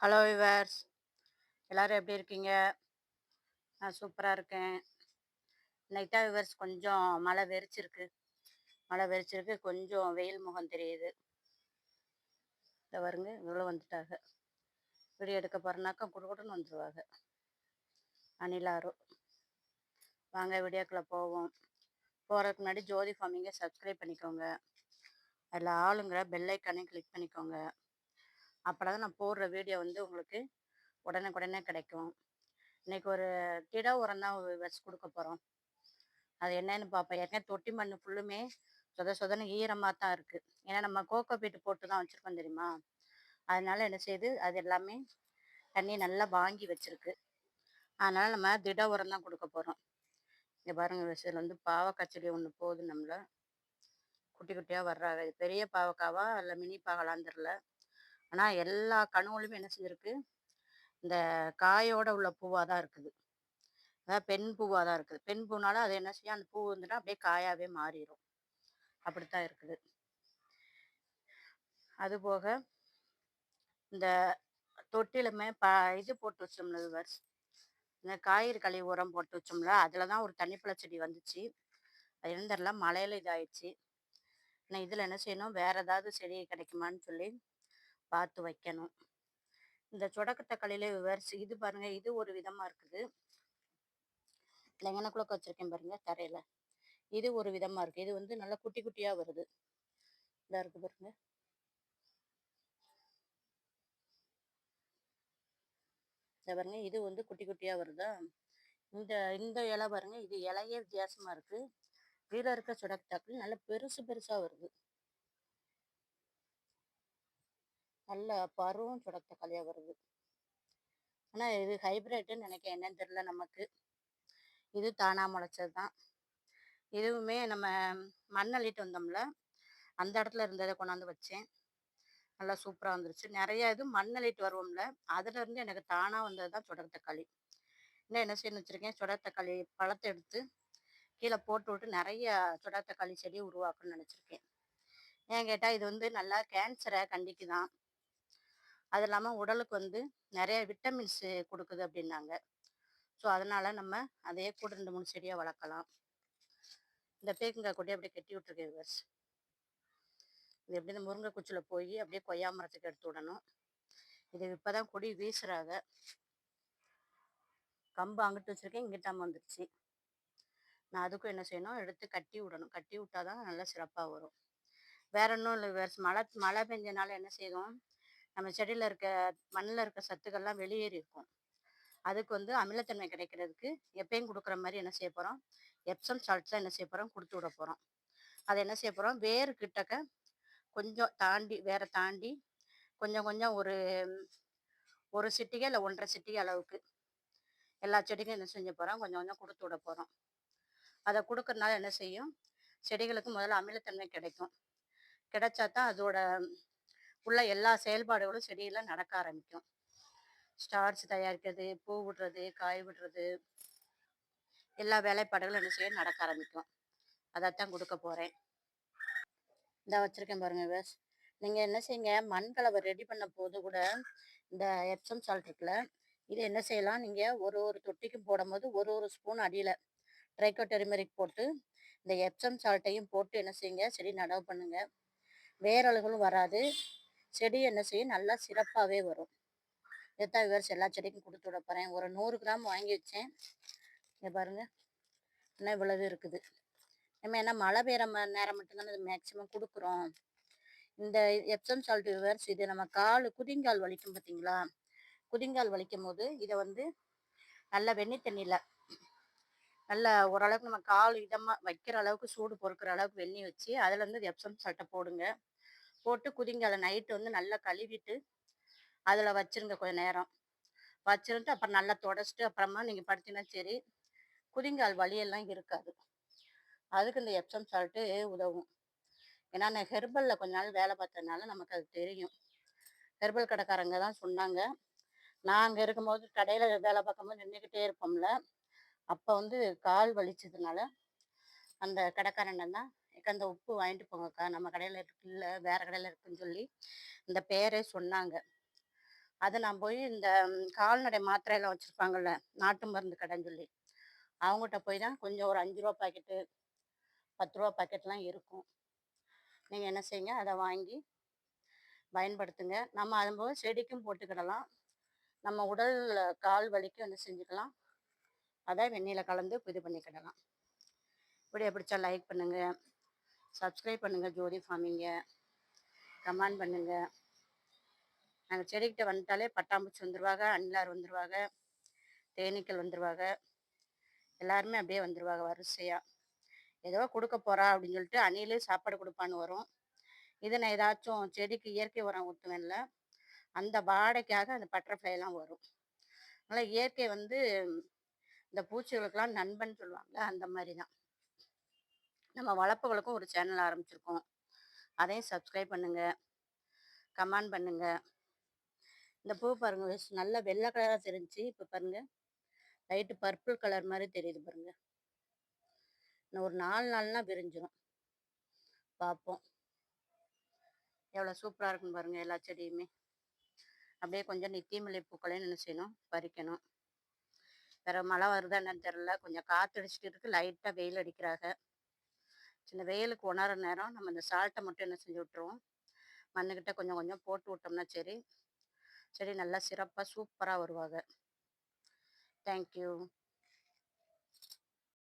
Hello viewers, எல்லாரும் எப்படி இருக்கீங்க? நான் சூப்பரா இருக்கேன். இன்னைக்கு தான் விவர்ஸ் கொஞ்சம் மழை வெறிச்சிருக்கு. கொஞ்சம் வெயில் முகம் தெரியுது. இந்த பாருங்க இவ்வளோ வந்துட்டாக. வீடியோ எடுக்க போறேனாக்கா குடுகுடுன்னு வந்துருவாக. அணிலாரும். வாங்க வீடியோக்குள்ள போவோம். போறதுக்கு முன்னாடி ஜோதி ஃபார்மிங்க சப்ஸ்கிரைப் பண்ணிக்கோங்க. அதில் ஆளுங்கிற பெல் ஐக்கானையும் கிளிக் பண்ணிக்கோங்க. அப்பதான் நான் போடுற வீடியோ வந்து உங்களுக்கு உடனுக்குடனே கிடைக்கும். இன்னைக்கு ஒரு திட உரம் தான் விவர்ஸ் கொடுக்க போறோம். அது என்னன்னு பார்ப்போம். ஏற்கனவே தொட்டி மண் ஃபுல்லுமே சொத சொதன்னு ஈரமா தான் இருக்கு. ஏன்னா நம்ம கோகோ பீட் போட்டு தான் வச்சிருக்கோம் தெரியுமா? அதனால என்ன செய்யுது, அது எல்லாமே தண்ணி நல்லா வாங்கி வச்சிருக்கு. அதனால நம்ம திட உரம் தான் குடுக்க போறோம். இங்க பாருங்க இதுல வந்து பாவக்காய் செடி ஒண்ணு போகுது நம்மள. குட்டி குட்டியா வர்றாக. இது பெரிய பாவக்காவா இல்ல மினி பாகலான்னு தெரியல. ஆனா எல்லா கணுவுலுமே என்ன செஞ்சிருக்கு, இந்த காயோட உள்ள பூவா தான் இருக்குது. அதாவது பெண் பூவா தான் இருக்குது. பெண் பூனால அது என்ன செய்யும், அந்த பூ வந்துட்டா அப்படியே காயாவே மாறிரும். அப்படித்தான் இருக்குது. அதுபோக இந்த தொட்டிலுமே இது போட்டு வச்சோம்ல விவர்ஸ், இந்த காய்கறி கழிவு உரம் போட்டு வச்சோம்ல, அதில் தான் ஒரு தண்ணிப்பழ செடி வந்துச்சு. அது என்னன்னு தெரியல, மழையில இதாயிடுச்சு. நான் இதில் என்ன செய்யணும், வேற ஏதாவது செடி கிடைக்குமான்னு சொல்லி பார்த்து வைக்கணும். இந்த சொடக்கு தக்காளியிலே விவர்ஸ் இது பாருங்க, இது ஒரு விதமா இருக்குது. லெங்கனக்குள்ள வச்சிருக்கேன் பாருங்க தரையில. இது ஒரு விதமா இருக்கு. இது வந்து நல்லா குட்டி குட்டியா வருது. இதா இருக்கு பாருங்க. இத பாருங்க, இது வந்து குட்டி குட்டியா வருதா? இந்த இந்த இலை பாருங்க, இது இலையே வித்தியாசமா இருக்கு. கீழ இருக்க சொடக்கு தக்காளி நல்லா பெருசு பெருசா வருது. நல்ல பருவம் சொடக்கு தக்காளியா வருது. ஆனா இது ஹைபிரிட்ன்னு நினைக்கிறேன். என்னன்னு தெரியல நமக்கு. இது தானா முளைச்சது தான். இதுவுமே நம்ம மண் அள்ளிட்டு வந்தோம்ல, அந்த இடத்துல இருந்ததை கொண்டாந்து வச்சேன். நல்லா சூப்பரா வந்துருச்சு. நெறைய இது மண் அள்ளிட்டு வருவோம்ல, அதுல இருந்து எனக்கு தானா வந்தது தான் சொடக்கு தக்காளி. இன்னும் என்ன செய்யணும்னு வச்சிருக்கேன், சொடக்கு தக்காளி பழத்த எடுத்து கீழ போட்டு விட்டு நெறைய சொடக்கு தக்காளி செடி உருவாக்கணும்னு நெனச்சிருக்கேன். ஏன் கேட்டா, இது வந்து நல்லா கேன்சர கண்டிக்குதாம். அது இல்லாம உடலுக்கு வந்து நெறைய விட்டமின்ஸ் குடுக்குது அப்டின்னாங்க. ஸோ, அதனால நம்ம அதையே கூட 2, 3 செடியா வளர்க்கலாம். இந்த பீர்க்கங்காய் கொடிய அப்படியே கட்டி விட்டுருக்கேன் விவர்ஸ். இது எப்படி இந்த முருங்கை குச்சில போய் அப்படியே கொய்யா மரத்துக்கு எடுத்து விடணும். இது இப்பதான் கொடி வீசுறாங்க. கம்பு அங்கிட்டு வச்சிருக்கேன், இங்கிட்டாம வந்துருச்சு. நான் அதுக்கும் என்ன செய்யணும், எடுத்து கட்டி விடணும். கட்டி விட்டா தான் நல்லா சிறப்பா வரும். வேற ஒண்ணும் இல்ல விவர்ஸ். மழை மழை பெஞ்சனால என்ன செய்யும், நம்ம செடியில இருக்க மண்ணுல இருக்க சத்துக்கள்லாம் வெளியேறி இருக்கும். அதுக்கு வந்து அமிலத்தன்மை கிடைக்கிறதுக்கு எப்பயும் குடுக்குற மாரி என்ன செய்ய போறோம், எப்சம் சால்ட்ஸ் தான் என்ன செய்ய போறோம், குடுத்து விட போறோம். அத என்ன செய்ய போறோம், வேர் கிட்டக்க கொஞ்சம் தாண்டி வேர தாண்டி கொஞ்சம் கொஞ்சம் ஒரு 1 சிட்டிகை இல்ல 1 1/2 சிட்டிகை அளவுக்கு எல்லா செடிக்கும் என்ன செஞ்ச போறோம், கொஞ்சம் கொஞ்சம் குடுத்து விட போறோம். அத குடுக்கறனால என்ன செய்யும், செடிகளுக்கு முதல்ல அமிலத்தன்மை கிடைக்கும். கிடைச்சா தான் அதோட உள்ள எல்லா செயல்பாடுகளும் செடியில நடக்க ஆரம்பிக்கும். ஸ்டார்ச் தயாரிக்கிறது, பூ விடுறது, காய் விடுறது, எல்லா வேலைப்பாடுகளும் என்ன செய்யும், நடக்க ஆரம்பிக்கும். அதத்தான் குடுக்க போறேன். இந்தா வச்சிருக்கேன் பாருங்க விவர்ஸ். நீங்க என்ன செய்யுங்க, மண் கலவை ரெடி பண்ண போது கூட இந்த எப்சம் சால்ட் இருக்குல்ல, இது என்ன செய்யலாம், நீங்க ஒரு ஒரு தொட்டிக்கும் போடும்போது ஒரு ஒரு ஸ்பூன் அடியில ட்ரைக்கோ டெர்மெரிக் போட்டு, இந்த எப்சம் சால்ட்டையும் போட்டு என்ன செய்யுங்க, செடி நடவு பண்ணுங்க. வேரழுகளும் வராது. செடி என்ன செய்யும், நல்லா சிறப்பாவே வரும். இதைத்தான் விவர்ஸ் எல்லா செடிக்கும் குடுத்து விட போறேன். ஒரு 100 கிராம் வாங்கி வச்சேன். இங்க பாருங்க, இன்னும் இவ்வளவு இருக்குது. நம்ம ஏன்னா மழை பெய்யுற நேரம் மட்டும்தானே இது மேக்ஸிமம் குடுக்குறோம். இந்த எப்சம் சால்ட் விவர்ஸ் இது நம்ம குதிங்கால் வலிக்கும் பார்த்தீங்களா? குதிங்கால் வலிக்கும்போது இத வந்து நல்ல வெண்ணி தண்ணியில நல்லா ஓரளவுக்கு நம்ம கால் இதமா வைக்கிற அளவுக்கு சூடு பொறுக்குற அளவுக்கு வெந்நி வச்சு, அதுல இருந்து எப்சம் சால்ட்ட போடுங்க. போட்டு குதிங்கால நைட்டு வந்து நல்லா கழுவிட்டு, அதுல வச்சிருங்க கொஞ்ச நேரம். வச்சிருந்து அப்புறம் நல்லா தொடச்சுட்டு அப்புறமா நீங்க படுத்தீங்கன்னா சரி, குதிங்கால் வலியெல்லாம் இருக்காது. அதுக்கு இந்த எப்சம் சால்ட்டு உதவும். ஏன்னா நான் ஹெர்பல்ல கொஞ்ச நாள் வேலை பார்த்ததுனால நமக்கு அது தெரியும். ஹெர்பல் கடைக்காரங்க தான் சொன்னாங்க. நான் அங்க இருக்கும்போது கடையில வேலை பார்க்கும்போது நின்னுக்கிட்டே இருப்போம்ல. அப்ப வந்து கால் வலிச்சதுனால, அந்த கடைக்காரண்ணன் தான், "ஏக்கா இந்த உப்பு வாங்கிட்டு போங்கக்கா. நம்ம கடையில இல்ல, வேற கடையில இருக்குன்னு" சொல்லி இந்த பேரே சொன்னாங்க. அதை நான் போய் இந்த கால்நடை மாத்திரையெல்லாம் வச்சுருப்பாங்கள்ல, நாட்டு மருந்து கடைன்னு சொல்லி, அவங்ககிட்ட போய் தான் கொஞ்சம் ஒரு ரூ. 5 பாக்கெட்டு, ரூ. 10 பாக்கெட்லாம் இருக்கும். நீங்க என்ன செய்யுங்க, அத வாங்கி பயன்படுத்துங்க. நம்ம அதுபோக செடிக்கும் போட்டுக்கிடலாம். நம்ம உடல் கால் வலிக்கு என்ன செஞ்சுக்கலாம், அத வெந்நீல கலந்து இது பண்ணிக்கிடலாம். வீடியோ பிடிச்சா லைக் பண்ணுங்க, சப்ஸ்கிரைப் பண்ணுங்க ஜோதி ஃபார்மிங்க, கமெண்ட் பண்ணுங்க. நாங்க செடிகிட்ட வந்துட்டாலே பட்டாம்பூச்சி வந்துருவாங்க, அணிலார் வந்துருவாங்க, தேனீக்கள் வந்துருவாங்க. எல்லாருமே அப்படியே வந்துருவாங்க வரிசையா. ஏதோ குடுக்க போறா அப்படின்னு சொல்லிட்டு அணிலே சாப்பாடு குடுப்பான்னு வரும். இது நான் ஏதாச்சும் செடிக்கு இயற்கை உரம் ஊத்துவேன்ல, அந்த வாடைக்காக அந்த பட்டர்ஃப்ளைலாம் வரும். அதனால இயற்கை வந்து இந்த பூச்சிகளுக்கெல்லாம் நண்பன் சொல்லுவாங்கல்ல, அந்த மாரி தான். நம்ம வளர்ப்புகளுக்கும் ஒரு சேனல் ஆரம்பிச்சிருக்கோம். அதையும் சப்ஸ்கிரைப் பண்ணுங்க, கமெண்ட் பண்ணுங்க. இந்த பூ பாருங்க நல்ல வெள்ளை கலரா தெரிஞ்சுச்சு. இப்ப பாருங்க, லைட் பர்பிள் கலர் மாரி தெரியுது பாருங்க. இன்னும் ஒரு 4 நாள்னா விரிஞ்சிரும். பார்ப்போம். எவ்வளோ சூப்பரா இருக்குன்னு பாருங்க எல்லா செடியுமே. அப்படியே கொஞ்சம் நித்திய மல்லி பூக்களையும் என்ன செய்யணும், பறிக்கணும். வேற மழை வருதா என்னன்னு தெரியல. கொஞ்சம் காத்து அடிச்சுட்டு இருக்கு. லைட்டா வெயில் அடிக்கிறாங்க. இந்த வெயிலுக்கு உணர நேரம் நம்ம இந்த சால்ட்டை மட்டும் என்ன செஞ்சு விட்டுருவோம், மண்ணுக்கிட்ட கொஞ்சம் கொஞ்சம் போட்டு விட்டோம்னா சரி, செடி நல்லா சிறப்பா சூப்பரா வருவாங்க. Thank you.